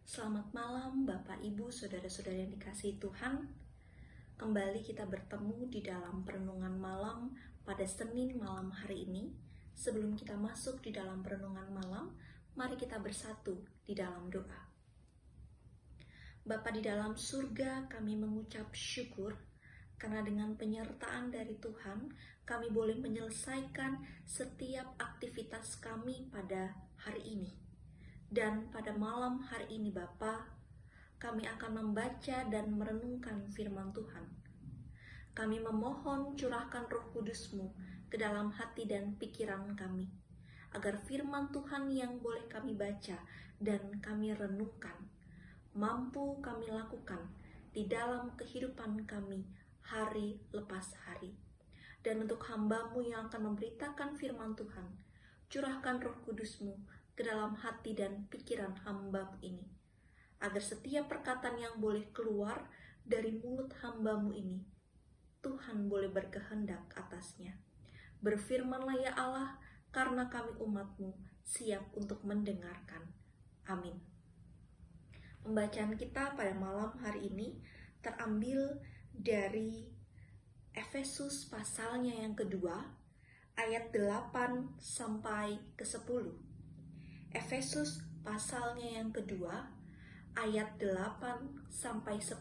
Selamat malam Bapak, Ibu, Saudara-saudara yang dikasihi Tuhan. Kembali kita bertemu di dalam perenungan malam pada Senin malam hari ini. Sebelum kita masuk di dalam perenungan malam, mari kita bersatu di dalam doa. Bapa di dalam surga, kami mengucap syukur karena dengan penyertaan dari Tuhan, kami boleh menyelesaikan setiap aktivitas kami pada hari ini. Dan pada malam hari ini Bapa, kami akan membaca dan merenungkan firman Tuhan. Kami memohon curahkan Roh Kudus-Mu ke dalam hati dan pikiran kami, agar firman Tuhan yang boleh kami baca dan kami renungkan, mampu kami lakukan di dalam kehidupan kami hari lepas hari. Dan untuk hamba-Mu yang akan memberitakan firman Tuhan, curahkan Roh Kudus-Mu ke dalam hati dan pikiran hamba-Mu ini, agar setiap perkataan yang boleh keluar dari mulut hamba-Mu ini, Tuhan boleh berkehendak atasnya. Berfirmanlah ya Allah, karena kami umat-Mu siap untuk mendengarkan. Amin. Pembacaan kita pada malam hari ini terambil dari Efesus pasalnya yang kedua, ayat 8 sampai ke 10. Efesus pasalnya yang kedua, ayat 8 sampai 10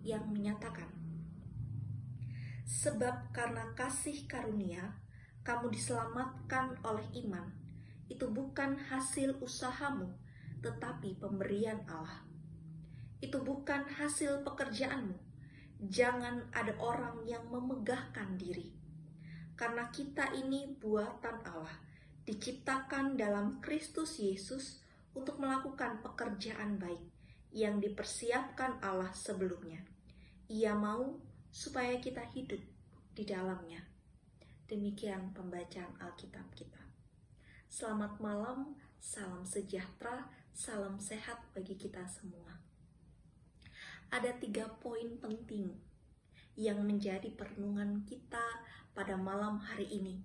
yang menyatakan, sebab karena kasih karunia, kamu diselamatkan oleh iman. Itu bukan hasil usahamu, tetapi pemberian Allah. Itu bukan hasil pekerjaanmu. Jangan ada orang yang memegahkan diri. Karena kita ini buatan Allah, diciptakan dalam Kristus Yesus untuk melakukan pekerjaan baik yang dipersiapkan Allah sebelumnya. Ia mau supaya kita hidup di dalamnya. Demikian pembacaan Alkitab kita. Selamat malam, salam sejahtera, salam sehat bagi kita semua. Ada 3 poin penting yang menjadi perenungan kita pada malam hari ini.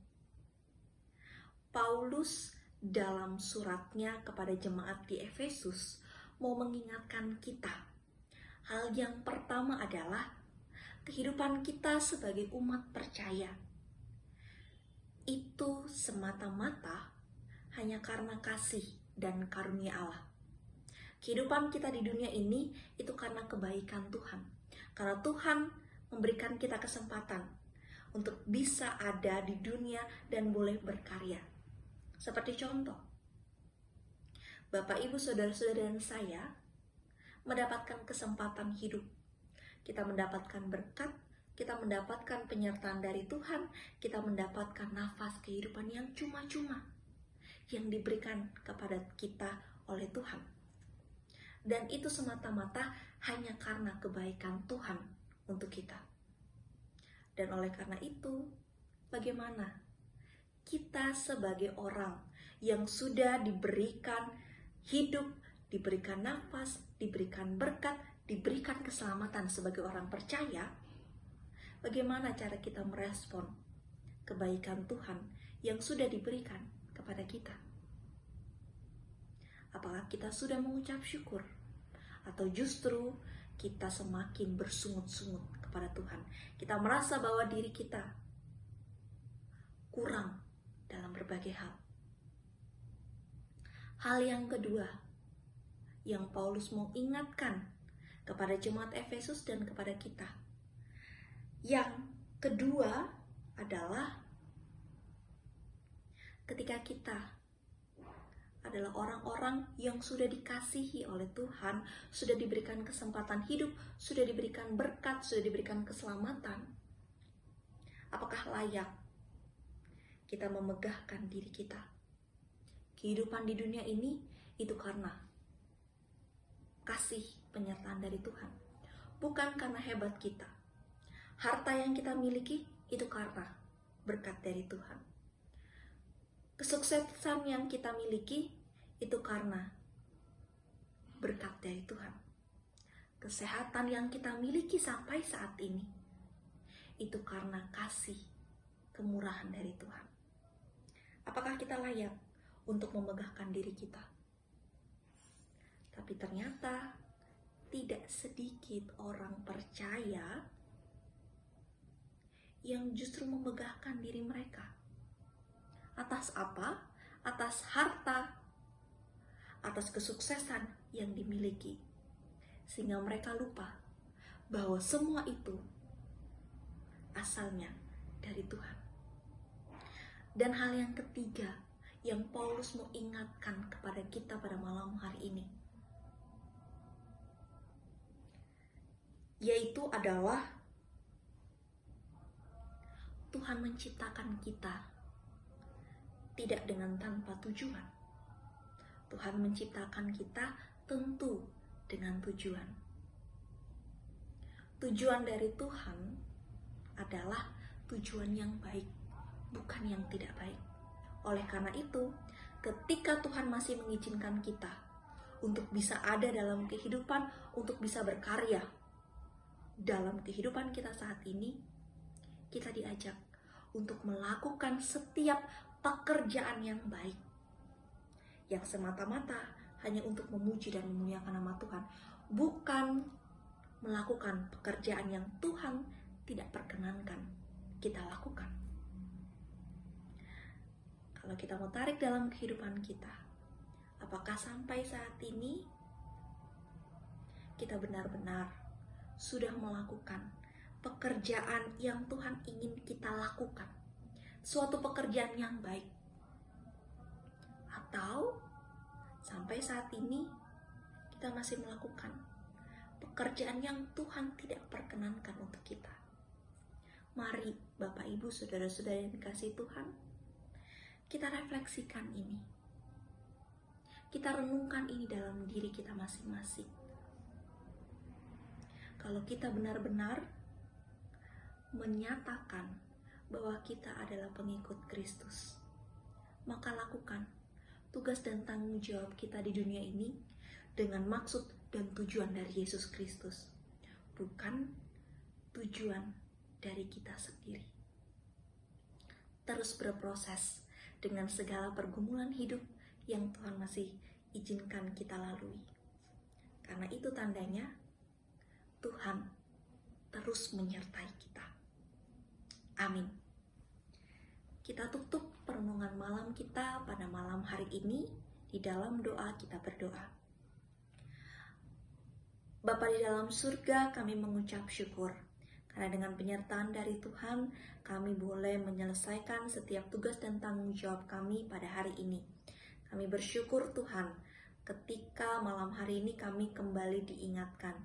Paulus dalam suratnya kepada jemaat di Efesus mau mengingatkan kita. Hal yang pertama adalah kehidupan kita sebagai umat percaya. Itu semata-mata hanya karena kasih dan karunia Allah. Kehidupan kita di dunia ini itu karena kebaikan Tuhan. Karena Tuhan memberikan kita kesempatan untuk bisa ada di dunia dan boleh berkarya. Seperti contoh, Bapak, Ibu, Saudara-saudara dan saya mendapatkan kesempatan hidup. Kita mendapatkan berkat, kita mendapatkan penyertaan dari Tuhan, kita mendapatkan nafas kehidupan yang cuma-cuma yang diberikan kepada kita oleh Tuhan. Dan itu semata-mata hanya karena kebaikan Tuhan untuk kita. Dan oleh karena itu, bagaimana kita sebagai orang yang sudah diberikan hidup, diberikan nafas, diberikan berkat, diberikan keselamatan sebagai orang percaya, bagaimana cara kita merespon kebaikan Tuhan yang sudah diberikan kepada kita? Apakah kita sudah mengucap syukur? Atau justru kita semakin bersungut-sungut kepada Tuhan? Kita merasa bahwa diri kita kurang dalam berbagai hal. Hal yang kedua yang Paulus mau ingatkan kepada jemaat Efesus dan kepada kita. Yang kedua adalah ketika kita adalah orang-orang yang sudah dikasihi oleh Tuhan, sudah diberikan kesempatan hidup, sudah diberikan berkat, sudah diberikan keselamatan. Apakah layak kita memegahkan diri kita? Kehidupan di dunia ini itu karena kasih penyertaan dari Tuhan, bukan karena hebat kita. Harta yang kita miliki itu karena berkat dari Tuhan. Kesuksesan yang kita miliki itu karena berkat dari Tuhan. Kesehatan yang kita miliki sampai saat ini itu karena kasih kemurahan dari Tuhan. Apakah kita layak untuk memegahkan diri kita? Tapi ternyata tidak sedikit orang percaya yang justru memegahkan diri mereka. Atas apa? Atas harta, atas kesuksesan yang dimiliki. Sehingga mereka lupa bahwa semua itu asalnya dari Tuhan. Dan hal yang ketiga yang Paulus mau ingatkan kepada kita pada malam hari ini, yaitu adalah Tuhan menciptakan kita tidak dengan tanpa tujuan. Tuhan menciptakan kita tentu dengan tujuan. Tujuan dari Tuhan adalah tujuan yang baik, bukan yang tidak baik. Oleh karena itu, ketika Tuhan masih mengizinkan kita untuk bisa ada dalam kehidupan, untuk bisa berkarya dalam kehidupan kita saat ini, kita diajak untuk melakukan setiap pekerjaan yang baik, yang semata-mata hanya untuk memuji dan memuliakan nama Tuhan, bukan melakukan pekerjaan yang Tuhan tidak perkenankan kita lakukan. Kalau kita mau tarik dalam kehidupan kita, apakah sampai saat ini kita benar-benar sudah melakukan pekerjaan yang Tuhan ingin kita lakukan, suatu pekerjaan yang baik? Atau sampai saat ini kita masih melakukan pekerjaan yang Tuhan tidak perkenankan untuk kita? Mari Bapak Ibu, saudara-saudara yang dikasihi Tuhan, kita refleksikan ini. Kita renungkan ini dalam diri kita masing-masing. Kalau kita benar-benar menyatakan bahwa kita adalah pengikut Kristus, maka lakukan tugas dan tanggung jawab kita di dunia ini dengan maksud dan tujuan dari Yesus Kristus, bukan tujuan dari kita sendiri. Terus berproses dengan segala pergumulan hidup yang Tuhan masih izinkan kita lalui. Karena itu tandanya Tuhan terus menyertai kita. Amin. Kita tutup perenungan malam kita pada malam hari ini di dalam doa. Kita berdoa. Bapa di dalam surga, kami mengucap syukur karena dengan penyertaan dari Tuhan kami boleh menyelesaikan setiap tugas dan tanggung jawab kami pada hari ini. Kami bersyukur Tuhan ketika malam hari ini kami kembali diingatkan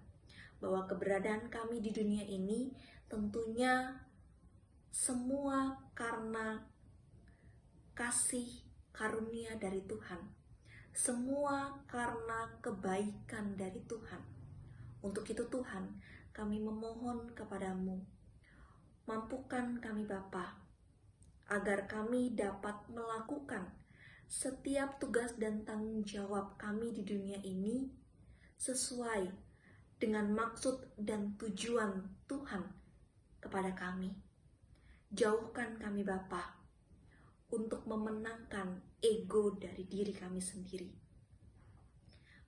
bahwa keberadaan kami di dunia ini tentunya semua karena kasih karunia dari Tuhan. Semua karena kebaikan dari Tuhan. Untuk itu Tuhan, kami memohon kepadamu, mampukan kami Bapa, agar kami dapat melakukan setiap tugas dan tanggung jawab kami di dunia ini sesuai dengan maksud dan tujuan Tuhan kepada kami. Jauhkan kami Bapa untuk memenangkan ego dari diri kami sendiri.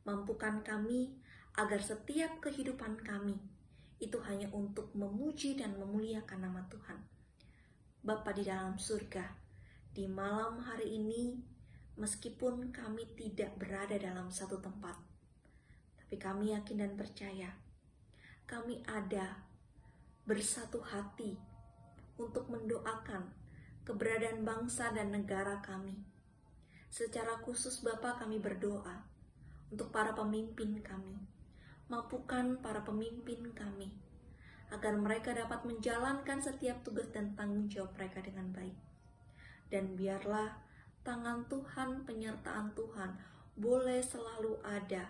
Mampukan kami agar setiap kehidupan kami itu hanya untuk memuji dan memuliakan nama Tuhan. Bapa di dalam surga, di malam hari ini, meskipun kami tidak berada dalam satu tempat, tapi kami yakin dan percaya, kami ada bersatu hati untuk mendoakan keberadaan bangsa dan negara kami. Secara khusus Bapa, kami berdoa untuk para pemimpin kami. Mampukan para pemimpin kami agar mereka dapat menjalankan setiap tugas dan tanggung jawab mereka dengan baik. Dan biarlah tangan Tuhan, penyertaan Tuhan boleh selalu ada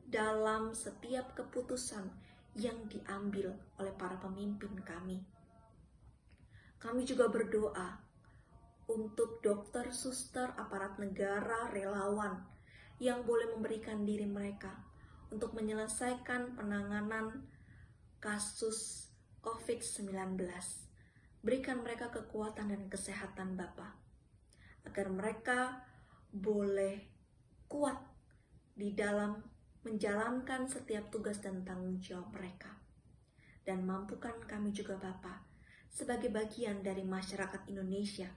dalam setiap keputusan yang diambil oleh para pemimpin kami. Kami juga berdoa untuk dokter, suster, aparat negara, relawan yang boleh memberikan diri mereka untuk menyelesaikan penanganan kasus COVID-19. Berikan mereka kekuatan dan kesehatan Bapa, agar mereka boleh kuat di dalam menjalankan setiap tugas dan tanggung jawab mereka. Dan mampukan kami juga Bapa, sebagai bagian dari masyarakat Indonesia,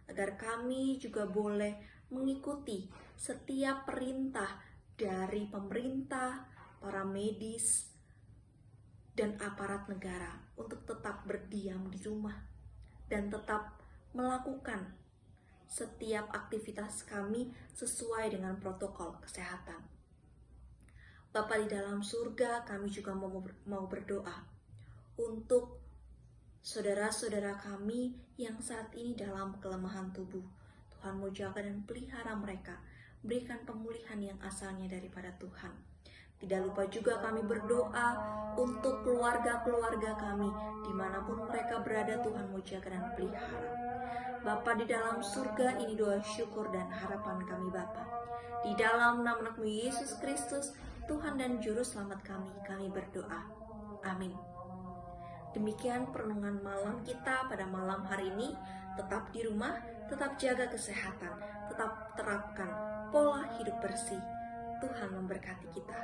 agar kami juga boleh mengikuti setiap perintah dari pemerintah, para medis, dan aparat negara untuk tetap berdiam di rumah dan tetap melakukan setiap aktivitas kami sesuai dengan protokol kesehatan. Bapa di dalam surga, kami juga mau berdoa untuk saudara-saudara kami yang saat ini dalam kelemahan tubuh. Tuhan mau jaga dan pelihara mereka, berikan pemulihan yang asalnya daripada Tuhan. Tidak lupa juga kami berdoa untuk keluarga-keluarga kami, dimanapun mereka berada. Tuhan mau jaga dan pelihara. Bapa di dalam surga, ini doa syukur dan harapan kami Bapa. Di dalam nama anakmu Yesus Kristus, Tuhan dan Juru Selamat kami berdoa. Amin. Demikian perenungan malam kita pada malam hari ini. Tetap di rumah, tetap jaga kesehatan, tetap terapkan pola hidup bersih. Tuhan memberkati kita.